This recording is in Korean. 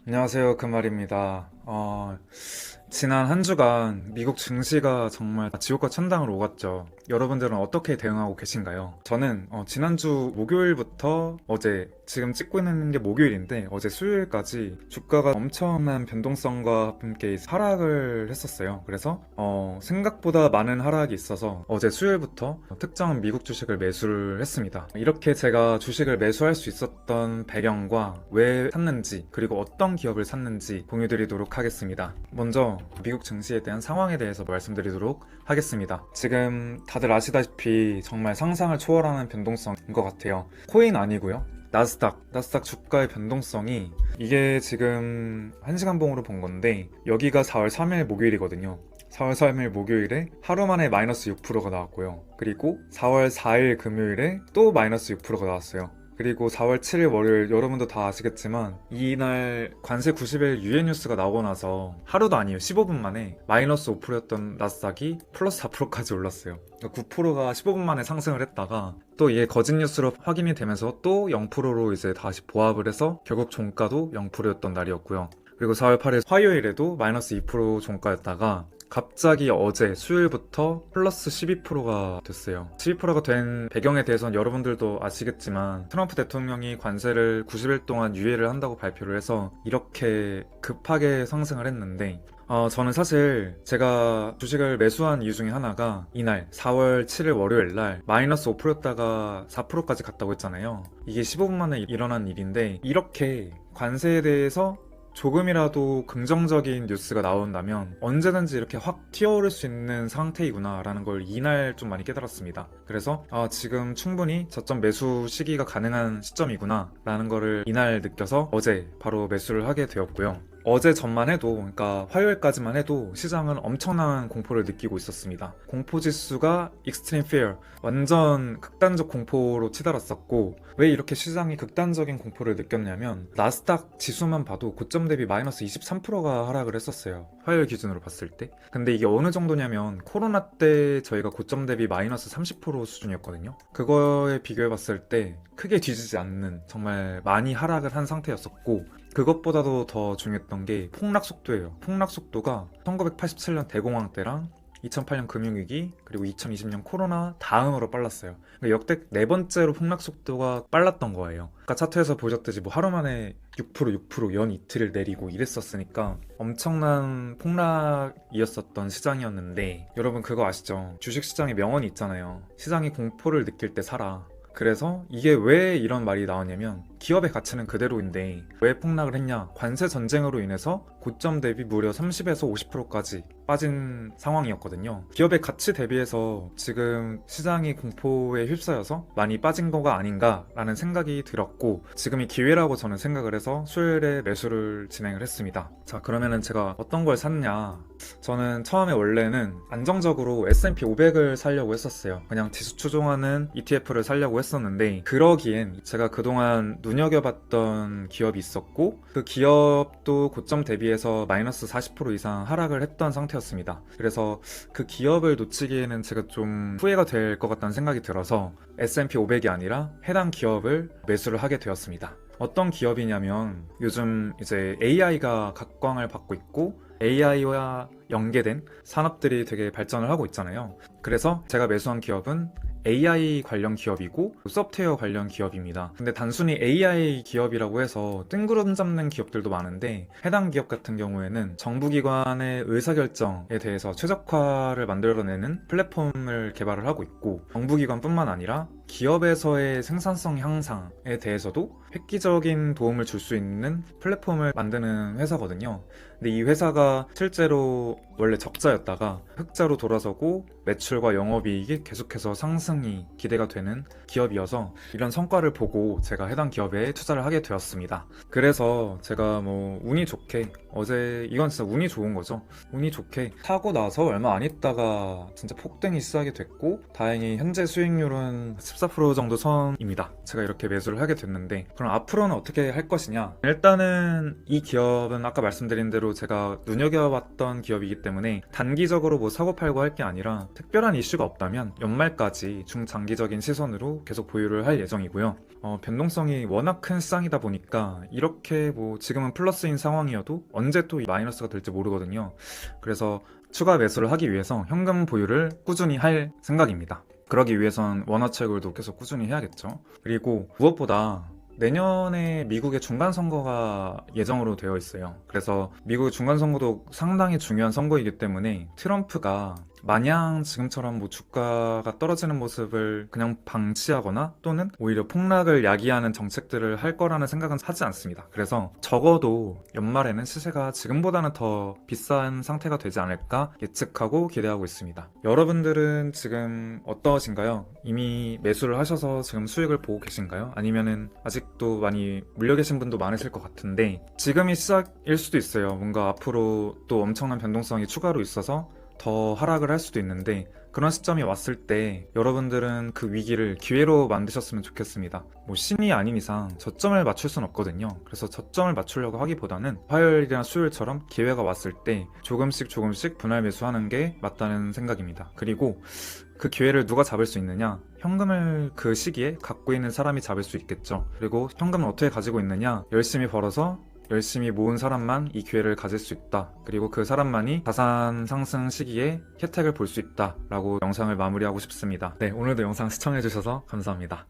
안녕하세요. 금말입니다. 지난 한 주간 미국 증시가 정말 지옥과 천당을 오갔죠. 여러분들은 어떻게 대응하고 계신가요? 저는 지난주 목요일부터 어제, 지금 찍고 있는 게 목요일인데 어제 수요일까지 주가가 엄청난 변동성과 함께 하락을 했었어요. 그래서 생각보다 많은 하락이 있어서 어제 수요일부터 특정 미국 주식을 매수를 했습니다. 이렇게 제가 주식을 매수할 수 있었던 배경과 왜 샀는지, 그리고 어떤 기업을 샀는지 공유드리도록 하겠습니다. 먼저 미국 증시에 대한 상황에 대해서 말씀드리도록 하겠습니다. 지금 다들 아시다시피 정말 상상을 초월하는 변동성인 것 같아요. 코인 아니고요. 나스닥 주가의 변동성이, 이게 지금 1시간 봉으로 본 건데 여기가 4월 3일 목요일이거든요. 4월 3일 목요일에 하루 만에 마이너스 6%가 나왔고요. 그리고 4월 4일 금요일에 또 마이너스 6%가 나왔어요. 그리고 4월 7일 월요일, 여러분도 다 아시겠지만 이날 관세 90일 유엔 뉴스가 나오고 나서 하루도 아니에요, 15분 만에 마이너스 5%였던 나스닥이 플러스 4%까지 올랐어요. 9%가 15분 만에 상승을 했다가 또 이게 거짓 뉴스로 확인이 되면서 또 0%로 이제 다시 보합을 해서 결국 종가도 0%였던 날이었고요. 그리고 4월 8일 화요일에도 마이너스 2% 종가였다가 갑자기 어제 수요일부터 플러스 12%가 됐어요. 12%가 된 배경에 대해서는 여러분들도 아시겠지만 트럼프 대통령이 관세를 90일 동안 유예를 한다고 발표를 해서 이렇게 급하게 상승을 했는데, 저는 사실 제가 주식을 매수한 이유 중에 하나가 이날 4월 7일 월요일 날 마이너스 5%였다가 4%까지 갔다고 했잖아요. 이게 15분 만에 일어난 일인데, 이렇게 관세에 대해서 조금이라도 긍정적인 뉴스가 나온다면 언제든지 이렇게 확 튀어오를 수 있는 상태이구나 라는 걸 이날 좀 많이 깨달았습니다. 그래서 지금 충분히 저점 매수 시기가 가능한 시점이구나 라는 거를 이날 느껴서 어제 바로 매수를 하게 되었고요. 어제 전만 해도, 그러니까 화요일까지만 해도 시장은 엄청난 공포를 느끼고 있었습니다. 공포지수가 extreme fear, 완전 극단적 공포로 치달았었고, 왜 이렇게 시장이 극단적인 공포를 느꼈냐면 나스닥 지수만 봐도 고점 대비 마이너스 23%가 하락을 했었어요, 화요일 기준으로 봤을 때. 근데 이게 어느 정도냐면 코로나 때 저희가 고점 대비 마이너스 30% 수준이었거든요. 그거에 비교해 봤을 때 크게 뒤지지 않는, 정말 많이 하락을 한 상태였었고, 그것보다도 더 중요했던 게 폭락 속도예요. 폭락 속도가 1987년 대공황 때랑 2008년 금융위기, 그리고 2020년 코로나 다음으로 빨랐어요. 그러니까 역대 네 번째로 폭락 속도가 빨랐던 거예요. 아까 차트에서 보셨듯이 뭐 하루 만에 6% 연 이틀을 내리고 이랬었으니까 엄청난 폭락이었었던 시장이었는데, 여러분 그거 아시죠? 주식시장에 명언이 있잖아요. 시장이 공포를 느낄 때 사라. 그래서 이게 왜 이런 말이 나왔냐면, 기업의 가치는 그대로인데 왜 폭락을 했냐? 관세 전쟁으로 인해서 고점 대비 무려 30에서 50%까지 빠진 상황이었거든요. 기업의 가치 대비해서 지금 시장이 공포에 휩싸여서 많이 빠진 거가 아닌가라는 생각이 들었고, 지금이 기회라고 저는 생각을 해서 수요일에 매수를 진행을 했습니다. 자, 그러면은 제가 어떤 걸 샀냐? 저는 처음에 원래는 안정적으로 S&P 500을 사려고 했었어요. 그냥 지수 추종하는 ETF를 사려고 했었는데, 그러기엔 제가 그동안 눈여겨봤던 기업이 있었고, 그 기업도 고점 대비해서 마이너스 40% 이상 하락을 했던 상태였습니다. 그래서 그 기업을 놓치기에는 제가 좀 후회가 될 것 같다는 생각이 들어서 S&P 500이 아니라 해당 기업을 매수를 하게 되었습니다. 어떤 기업이냐면, 요즘 이제 AI가 각광을 받고 있고 AI와 연계된 산업들이 되게 발전을 하고 있잖아요. 그래서 제가 매수한 기업은 AI 관련 기업이고 소프트웨어 관련 기업입니다. 근데 단순히 AI 기업이라고 해서 뜬구름 잡는 기업들도 많은데, 해당 기업 같은 경우에는 정부기관의 의사결정에 대해서 최적화를 만들어내는 플랫폼을 개발을 하고 있고, 정부기관뿐만 아니라 기업에서의 생산성 향상에 대해서도 획기적인 도움을 줄 수 있는 플랫폼을 만드는 회사거든요. 근데 이 회사가 실제로 원래 적자였다가 흑자로 돌아서고 매출과 영업이익이 계속해서 상승이 기대가 되는 기업이어서 이런 성과를 보고 제가 해당 기업에 투자를 하게 되었습니다. 그래서 제가 뭐 운이 좋게, 어제 이건 진짜 운이 좋은 거죠. 운이 좋게 사고 나서 얼마 안 있다가 진짜 폭등이 시작이 됐고, 다행히 현재 수익률은 14% 정도 선입니다. 제가 이렇게 매수를 하게 됐는데, 그럼 앞으로는 어떻게 할 것이냐? 일단은 이 기업은 아까 말씀드린 대로 제가 눈여겨봤던 기업이기 때문에 단기적으로 뭐 사고 팔고 할 게 아니라 특별한 이슈가 없다면 연말까지 중장기적인 시선으로 계속 보유를 할 예정이고요. 변동성이 워낙 큰 시장이다 보니까 이렇게 뭐 지금은 플러스인 상황이어도 언제 또 마이너스가 될지 모르거든요. 그래서 추가 매수를 하기 위해서 현금 보유를 꾸준히 할 생각입니다. 그러기 위해선 원화채굴도 계속 꾸준히 해야겠죠. 그리고 무엇보다 내년에 미국의 중간선거가 예정으로 되어 있어요. 그래서 미국의 중간선거도 상당히 중요한 선거이기 때문에 트럼프가 마냥 지금처럼 뭐 주가가 떨어지는 모습을 그냥 방치하거나 또는 오히려 폭락을 야기하는 정책들을 할 거라는 생각은 하지 않습니다. 그래서 적어도 연말에는 시세가 지금보다는 더 비싼 상태가 되지 않을까 예측하고 기대하고 있습니다. 여러분들은 지금 어떠신가요? 이미 매수를 하셔서 지금 수익을 보고 계신가요? 아니면은 아직도 많이 물려 계신 분도 많으실 것 같은데, 지금이 시작일 수도 있어요. 뭔가 앞으로 또 엄청난 변동성이 추가로 있어서 더 하락을 할 수도 있는데, 그런 시점이 왔을 때 여러분들은 그 위기를 기회로 만드셨으면 좋겠습니다. 뭐 신이 아닌 이상 저점을 맞출 순 없거든요. 그래서 저점을 맞추려고 하기보다는 화요일이나 수요일처럼 기회가 왔을 때 조금씩 분할 매수하는 게 맞다는 생각입니다. 그리고 그 기회를 누가 잡을 수 있느냐? 현금을 그 시기에 갖고 있는 사람이 잡을 수 있겠죠. 그리고 현금을 어떻게 가지고 있느냐? 열심히 벌어서 열심히 모은 사람만 이 기회를 가질 수 있다. 그리고 그 사람만이 자산 상승 시기에 혜택을 볼 수 있다 라고 영상을 마무리하고 싶습니다. 네, 오늘도 영상 시청해주셔서 감사합니다.